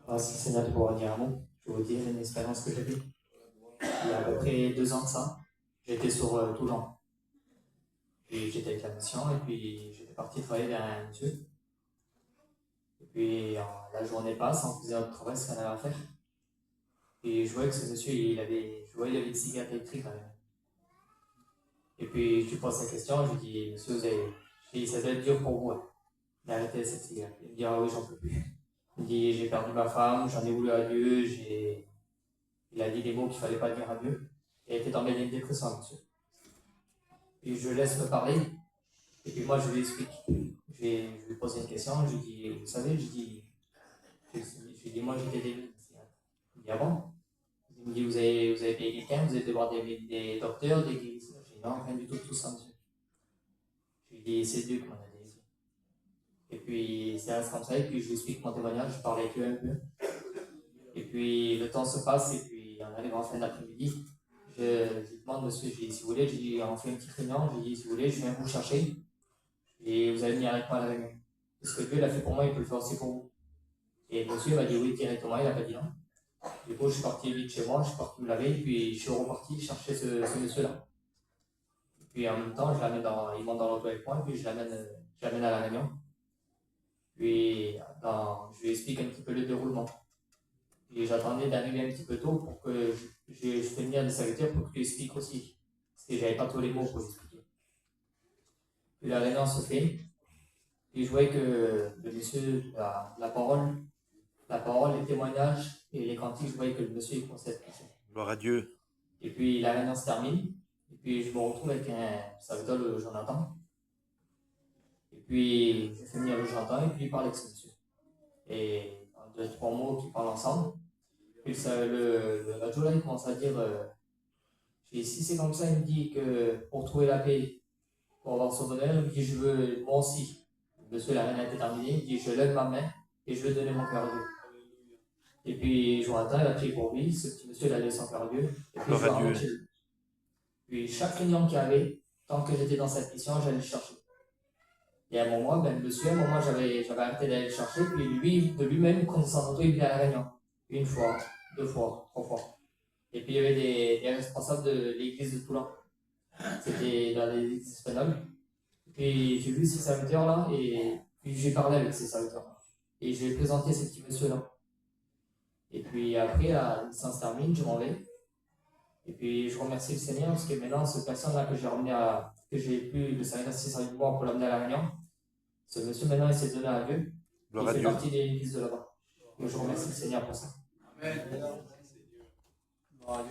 Merci Seigneur de pouvoir dire un mot. Je vais vous dire une expérience que j'ai vécue. Il y a à peu près 2 ans de ça, j'étais sur Toulon. Puis j'étais avec la mission et puis j'étais parti travailler vers un monsieur. Et puis la journée passe, on faisait notre travail, ce qu'on avait à faire. Et je voyais que ce monsieur, je voyais, il avait une cigarette électrique quand même. Et puis je lui pose la question, je lui dis, monsieur, je dis, ça doit être dur pour vous hein, d'arrêter cette cigarette. Il me dit, ah oui, j'en peux plus. Il me dit, j'ai perdu ma femme, j'en ai voulu à Dieu, il a dit des mots qu'il fallait pas dire à Dieu. Et il était tombé dans une dépression, monsieur. Puis je laisse me parler, et puis moi je lui explique. Je lui pose une question, je lui dis, vous savez, je lui dis moi j'étais des. Il me dit, ah bon? Il me dit, vous avez payé quelqu'un, vous avez devoir des docteurs, des guérisseurs. Je dis, non, rien du tout ça, monsieur. Je lui dis, c'est Dieu qui m'en a dit. Et puis ça reste comme ça, et puis je lui explique mon témoignage, je parle avec eux un peu. Et puis le temps se passe, et puis on arrive en fin d'après-midi. Je demande, monsieur, je dis, si vous voulez, je dis, on fait une petite réunion, je dis, si vous voulez, je viens vous chercher. Et vous allez venir avec moi à la réunion. Parce que Dieu l'a fait pour moi, il peut le faire aussi pour vous. Et le monsieur m'a dit oui directement, il n'a pas dit non. Du coup, je suis parti vite chez moi, je suis parti me laver, puis je suis reparti chercher ce monsieur-là. Et puis en même temps, il monte dans l'auto avec moi, et puis je l'amène à la réunion. Puis je lui explique un petit peu le déroulement. Et j'attendais d'arriver un petit peu tôt pour que je fais venir des serviteurs pour que tu expliques aussi. Parce que j'avais pas tous les mots pour expliquer. Puis la réunion se fait. Et je voyais que le monsieur, la parole, les témoignages et les cantiques, je voyais que le monsieur il commençait à être touché. Gloire à Dieu. Et puis la réunion se termine. Et puis je me retrouve avec un serviteur, le Jonathan. Et puis je fais venir le Jonathan et puis il parle avec ce monsieur. Et en 2, 3 mots qui parlent ensemble. Puis le radio là, il commence à dire si c'est comme ça, il me dit que pour trouver la paix, pour avoir son bonheur, il me dit je veux moi aussi. Le monsieur, la réunion était terminée, il me dit je lève ma main et je veux donner mon cœur à Dieu. Et puis Jonathan, il a prié pour lui, ce petit monsieur, il a laissé son cœur à Dieu. Et puis je l'ai ramené chez lui. Puis chaque réunion qu'il y avait, tant que j'étais dans cette mission, j'allais le chercher. Et à un moment, ben, le monsieur, à un moment, j'avais arrêté d'aller le chercher, puis lui, de lui-même, quand il s'en retournait, il venait à la réunion. 1 fois, 2 fois, 3 fois. Et puis il y avait des responsables de l'église de Toulon. C'était dans l'église espagnole. Puis j'ai vu ces serviteurs-là, et puis j'ai parlé avec ces serviteurs-là. Et j'ai présenté ces petits monsieur-là. Et puis après, la licence termine, je m'en vais. Et puis je remercie le Seigneur parce que maintenant, cette personne-là que j'ai pu le servir assez avec moi pour l'amener à la réunion, ce monsieur maintenant il s'est donné à Dieu. Gloire Il à fait Dieu. partie des églises de là-bas. Donc je remercie le Seigneur pour ça. Amen. Gloire à Dieu.